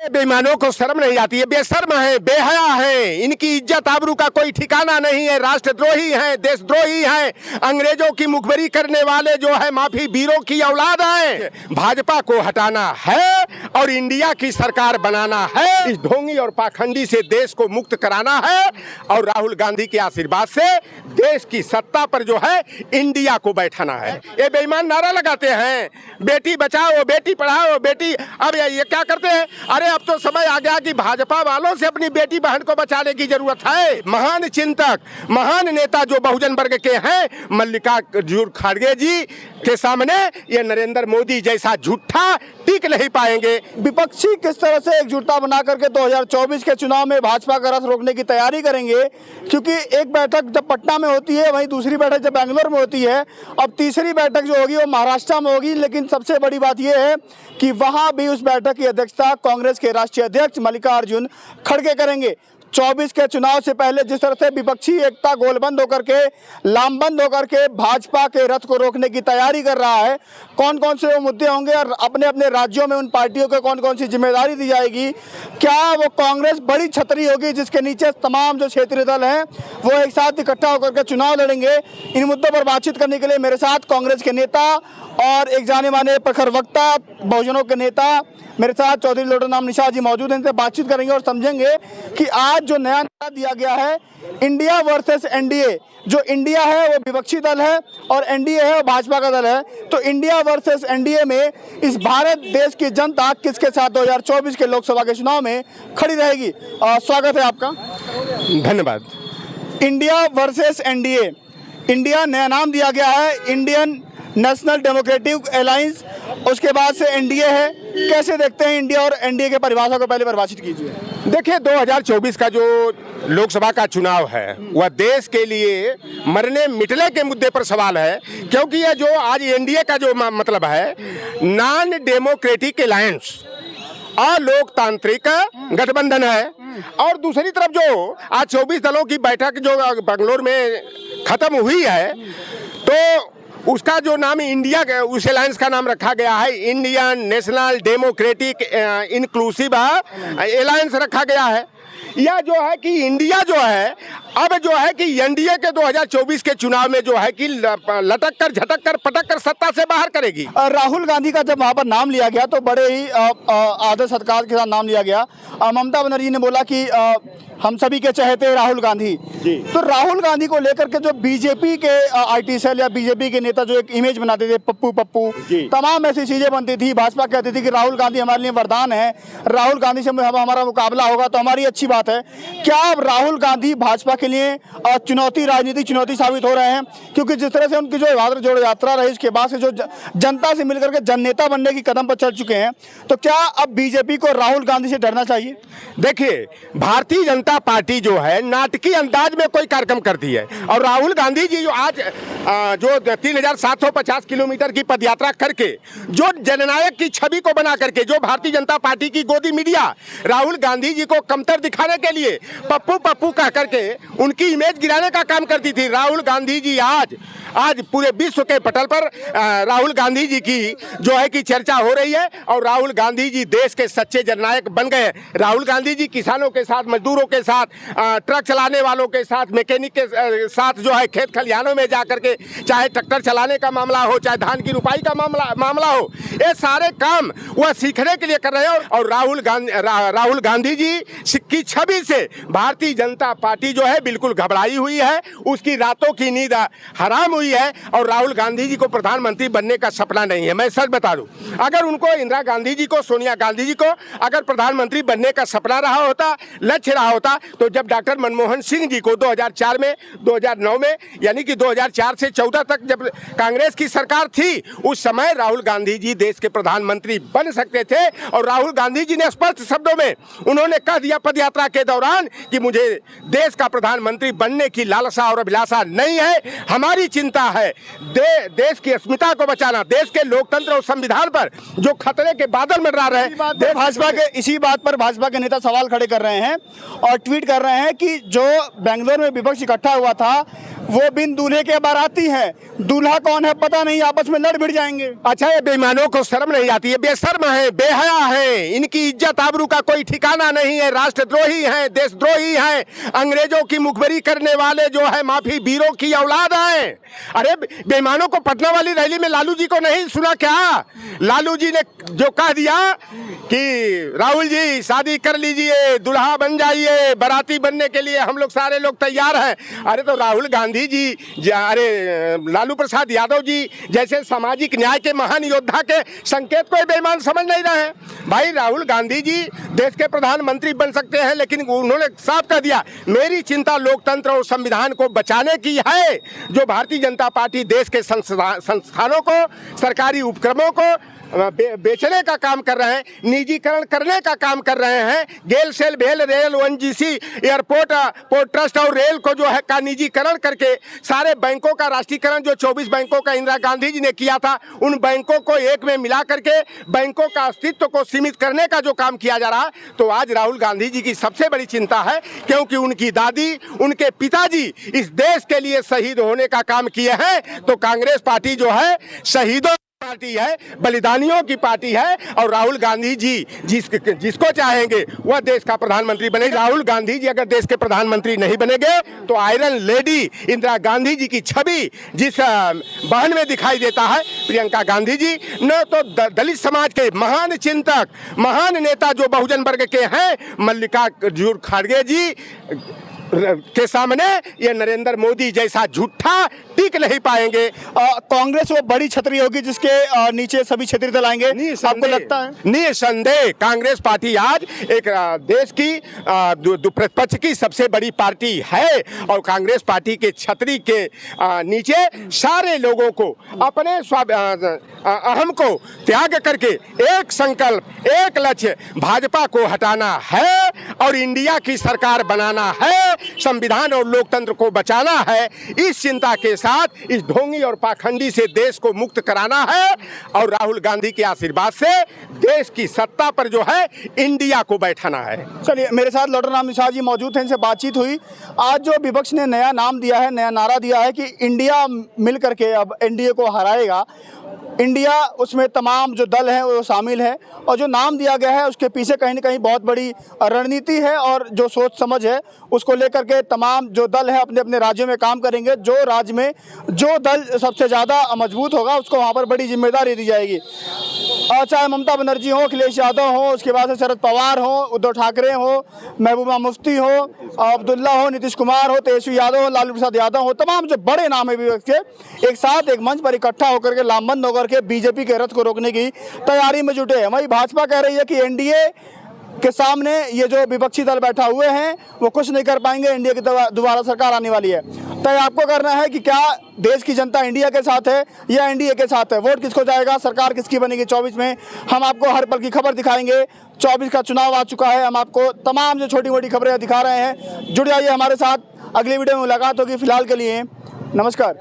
बेईमानों को शर्म नहीं आती है, बेशर्म है, बेहया है, इनकी इज्जत आबरू का कोई ठिकाना नहीं है, राष्ट्रद्रोही हैं, देशद्रोही हैं, अंग्रेजों की मुखबरी करने वाले जो है माफी वीरों की औलाद है। भाजपा को हटाना है और इंडिया की सरकार बनाना है, इस ढोंगी और पाखंडी से देश को मुक्त कराना है और राहुल गांधी के आशीर्वाद से देश की सत्ता पर जो है इंडिया को बैठाना है। ये बेईमान नारा लगाते हैं बेटी बचाओ, बेटी पढ़ाओ, बेटी, अब ये क्या करते हैं? अरे अब तो समय आ गया कि भाजपा वालों से अपनी बेटी बहन को बचाने की जरूरत है। महान चिंतक, महान नेता जो बहुजन वर्ग के हैं, मल्लिकार्जुन खड़गे जी के सामने ये नरेंद्र मोदी जैसा झूठा टिक नहीं पाएंगे। विपक्षी किस तरह से एकजुटता बना करके 2024 के चुनाव में भाजपा का रथ रोकने की तैयारी करेंगे, क्योंकि एक बैठक जब पटना में होती है, वहीं दूसरी बैठक जब बेंगलोर में होती है, अब तीसरी बैठक जो होगी वो महाराष्ट्र में होगी। लेकिन सबसे बड़ी बात यह है कि वहां भी उस बैठक की अध्यक्षता कांग्रेस के राष्ट्रीय अध्यक्ष मल्लिकार्जुन खड़गे करेंगे। 24 के चुनाव से पहले जिस तरह से विपक्षी एकता गोलबंद होकर के, लामबंद होकर के भाजपा के रथ को रोकने की तैयारी कर रहा है, कौन कौन से वो मुद्दे होंगे और अपने अपने राज्यों में उन पार्टियों को कौन कौन सी जिम्मेदारी दी जाएगी, क्या वो कांग्रेस बड़ी छतरी होगी जिसके नीचे तमाम जो क्षेत्रीय दल हैं वो एक साथ इकट्ठा होकर के चुनाव लड़ेंगे। इन मुद्दों पर बातचीत करने के लिए मेरे साथ कांग्रेस के नेता और एक जाने माने प्रखर वक्ता, बहुजनों के नेता मेरे साथ चौधरी लोटन नाम निशा जी मौजूद हैं। इनसे बातचीत करेंगे और समझेंगे कि आज जो नया नारा दिया गया है इंडिया वर्सेस एनडीए, जो इंडिया है वो विपक्षी दल है और एनडीए है वो भाजपा का दल है, तो इंडिया वर्सेस एनडीए में इस भारत देश की जनता किसके साथ 2024 के लोकसभा के चुनाव में खड़ी रहेगी? स्वागत है आपका। धन्यवाद। इंडिया वर्सेस एनडीए, इंडिया नया नाम दिया गया है, इंडियन नेशनल डेमोक्रेटिक अलायंस, उसके बाद से एनडीए है। कैसे देखते हैं इंडिया और एनडीए के परिभाषा को पहले परिभाषित कीजिए। देखिए 2024 का जो लोकसभा का चुनाव है वह देश के लिए मरने मिटने के मुद्दे पर सवाल है, क्योंकि यह जो आज एनडीए का जो मतलब है नॉन डेमोक्रेटिक अलायंस, अलोकतांत्रिक गठबंधन है, और दूसरी तरफ जो आज 24 दलों की बैठक जो बेंगलोर में खत्म हुई है, तो उसका जो नाम इंडिया, उस अलायंस का नाम रखा गया है Indian national democratic inclusive alliance रखा गया है। यह जो है कि इंडिया जो है अब जो है कि एनडीए के 2024 के चुनाव में जो है कि लटक कर, झटक कर, पटक कर सत्ता से बाहर करेगी। राहुल गांधी का जब वहां पर नाम लिया गया तो बड़े ही आदर सत्कार के साथ नाम लिया गया। ममता बनर्जी ने बोला कि हम सभी के चहेते राहुल गांधी। तो राहुल गांधी को लेकर के जो बीजेपी के आईटी सेल या बीजेपी के नेता जो एक इमेज बनाते थे, पप्पू पप्पू, तमाम ऐसी चीजें बनती थी। भाजपा कहती थी कि राहुल गांधी हमारे लिए वरदान है, राहुल गांधी से हमारा मुकाबला होगा तो हमारी अच्छी बात है। क्या अब राहुल गांधी भाजपा के लिए चुनौती, राजनीतिक चुनौती साबित हो रहे हैं? क्योंकि जिस तरह से उनकी जो भारत जोड़ो यात्रा रही, उसके बाद से जो जनता से मिलकर के जन नेता बनने की कदम पर चल चुके हैं, तो क्या अब बीजेपी को राहुल गांधी से डरना चाहिए? देखिए भारतीय जनता पार्टी जो है नाटकीय अंदाज में कोई कार्यक्रम करती है, और राहुल गांधी जी जो आज जो 3750 किलोमीटर की पदयात्रा करके जो जननायक की छवि को बना करके जो भारतीय जनता पार्टी की गोदी मीडिया राहुल गांधी जी को कमतर दिखाने के लिए पप्पू पप्पू कह करके उनकी इमेज गिराने का काम करती थी, राहुल गांधी जी आज पूरे विश्व के पटल पर राहुल गांधी जी की जो है कि चर्चा हो रही है, और राहुल गांधी जी देश के सच्चे जननायक बन गए। राहुल गांधी जी किसानों के साथ, मजदूरों के साथ, ट्रक चलाने वालों के साथ, मैकेनिक के साथ जो है खेत खलिहानों में जा करके, चाहे ट्रैक्टर चलाने का मामला हो, चाहे धान की रुपाई का मामला हो, ये सारे काम वह सीखने के लिए कर रहे हैं। और राहुल गांधी जी की छवि से भारतीय जनता पार्टी जो है बिल्कुल घबराई हुई है, उसकी रातों की नींद हराम हुई है, और राहुल गांधी जी को प्रधानमंत्री बनने का सपना नहीं है। मैं सच बता दूं, अगर उनको इंदिरा गांधी जी को, सोनिया गांधी जी को अगर प्रधानमंत्री बनने का सपना रहा होता, लक्ष्य रहा होता, तो जब डॉक्टर मनमोहन सिंह जी को 2004 में, 2009 में, यानी कि 2004 से 14 तक जब कांग्रेस की सरकार थी, उस समय राहुल गांधी जी देश के प्रधानमंत्री बन सकते थे। और राहुल गांधी जी ने स्पष्ट शब्दों में उन्होंने कह दिया पदयात्रा के दौरान कि मुझे देश का प्रधानमंत्री बनने की लालसा और अभिलाषा नहीं है, हमारी चिंता है देश की अस्मिता को बचाना, देश के लोकतंत्र और संविधान पर जो खतरे के बादल मंडरा रहे। भाजपा के इसी बात पर भाजपा के नेता सवाल खड़े कर रहे हैं और ट्वीट कर रहे हैं कि जो बेंगलोर में विपक्ष इकट्ठा हुआ था वो बिन दूल्हे के बाराती हैं, दूल्हा कौन है पता नहीं, आपस में लड़ भिड़ जाएंगे। अच्छा, ये बेईमानों को शर्म नहीं आती है? बेशर्म है, बेहया है, इनकी इज्जत आबरू का कोई ठिकाना नहीं है, राष्ट्रद्रोही हैं, देशद्रोही हैं, अंग्रेजों की मुखबरी करने वाले जो है माफी वीरों की औलाद हैं। अरे बेईमानों को पटना वाली रैली में लालू जी को नहीं सुना क्या? लालू जी ने जो कह दिया कि राहुल जी शादी कर लीजिए, दुल्हा बन जाइए, बाराती बनने के लिए हम लोग सारे लोग तैयार हैं। अरे तो राहुल गांधी जी, अरे लालू प्रसाद यादव जी जैसे सामाजिक न्याय के महान योद्धा के संकेत को बेईमान समझ नहीं रहे हैं। भाई राहुल गांधी जी देश के प्रधानमंत्री बन सकते हैं, लेकिन उन्होंने साफ कह दिया मेरी चिंता लोकतंत्र और संविधान को बचाने की है। जो भारतीय जनता पार्टी देश के संस्थानों को, सरकारी उपक्रमों को बेचने का काम कर रहे हैं, निजीकरण करने का काम कर रहे हैं, गेल सेल भेल rail ONGC airport port trust और रेल को जो है का निजीकरण करके सारे बैंकों का राष्ट्रीयकरण जो 24 बैंकों का इंदिरा गांधी जी ने किया था, उन बैंकों को एक में मिला करके बैंकों का अस्तित्व को सीमित करने का जो काम किया जा रहा। तो आज राहुल गांधी जी की सबसे बड़ी चिंता है, क्योंकि उनकी दादी, उनके पिताजी इस देश के लिए शहीद होने का काम किए हैं। तो कांग्रेस पार्टी जो है शहीदों पार्टी है, बलिदानियों की पार्टी है, और राहुल गांधी जी जिसको चाहेंगे वह देश का प्रधानमंत्री बने। राहुल गांधी जी अगर देश के प्रधानमंत्री नहीं बनेंगे तो आयरन लेडी इंदिरा गांधी जी की छवि जिस बहन में दिखाई देता है, प्रियंका गांधी जी, न तो दलित समाज के महान चिंतक, महान नेता जो बहुजन वर्ग के हैं, मल्लिकार्जुन खड़गे जी के सामने ये नरेंद्र मोदी जैसा झूठा टिक नहीं पाएंगे। कांग्रेस वो बड़ी छतरी होगी जिसके नीचे सभी छतरी दल आएंगे, आपको लगता है? निसंदेह कांग्रेस पार्टी आज एक देश की प्रतिपक्ष की सबसे बड़ी पार्टी है, और कांग्रेस पार्टी के छतरी के नीचे सारे लोगों को अपने अहम को त्याग करके एक संकल्प, एक लक्ष्य, भाजपा को हटाना है और इंडिया की सरकार बनाना है, संविधान और लोकतंत्र को बचाना है। इस चिंता के साथ इस ढोंगी और पाखंडी से देश को मुक्त कराना है, और राहुल गांधी के आशीर्वाद से देश की सत्ता पर जो है इंडिया को बैठाना है। चलिए, मेरे साथ लॉर्ड राम निषाद जी मौजूद हैं, इनसे बातचीत हुई। आज जो विपक्ष ने नया नाम दिया है, नया नारा दिया है कि इंडिया मिल करके अब एनडीए को हराएगा, इंडिया उसमें तमाम जो दल हैं वो शामिल है, और जो नाम दिया गया है उसके पीछे कहीं ना कहीं बहुत बड़ी रणनीति है, और जो सोच समझ है उसको लेकर के तमाम जो दल हैं अपने अपने राज्यों में काम करेंगे। जो राज्य में जो दल सबसे ज़्यादा मजबूत होगा उसको वहाँ पर बड़ी जिम्मेदारी दी जाएगी। और चाहे ममता बनर्जी हो, अखिलेश यादव हो, उसके बाद से शरद पवार हो, उद्धव ठाकरे हो, महबूबा मुफ्ती हो, अब्दुल्ला हो, नीतीश कुमार हो, तेजस्वी यादव हो, लालू प्रसाद यादव हो, तमाम जो बड़े नाम है विपक्ष के एक साथ एक मंच पर इकट्ठा होकर के लामबंद होकर के बीजेपी के रथ को रोकने की तैयारी में जुटे हैं। वही भाजपा कह रही है कि एनडीए के सामने ये जो विपक्षी दल बैठा हुए हैं वो कुछ नहीं कर पाएंगे, इंडिया की दोबारा सरकार आने वाली है। तय आपको करना है कि क्या देश की जनता इंडिया के साथ है या एनडीए के साथ है, वोट किसको जाएगा, सरकार किसकी बनेगी 24 में। हम आपको हर पल की खबर दिखाएंगे। 24 का चुनाव आ चुका है, हम आपको तमाम जो छोटी मोटी खबरें दिखा रहे हैं। जुड़ जाइए हमारे साथ, अगली वीडियो में मुलाकात होगी। फिलहाल के लिए नमस्कार।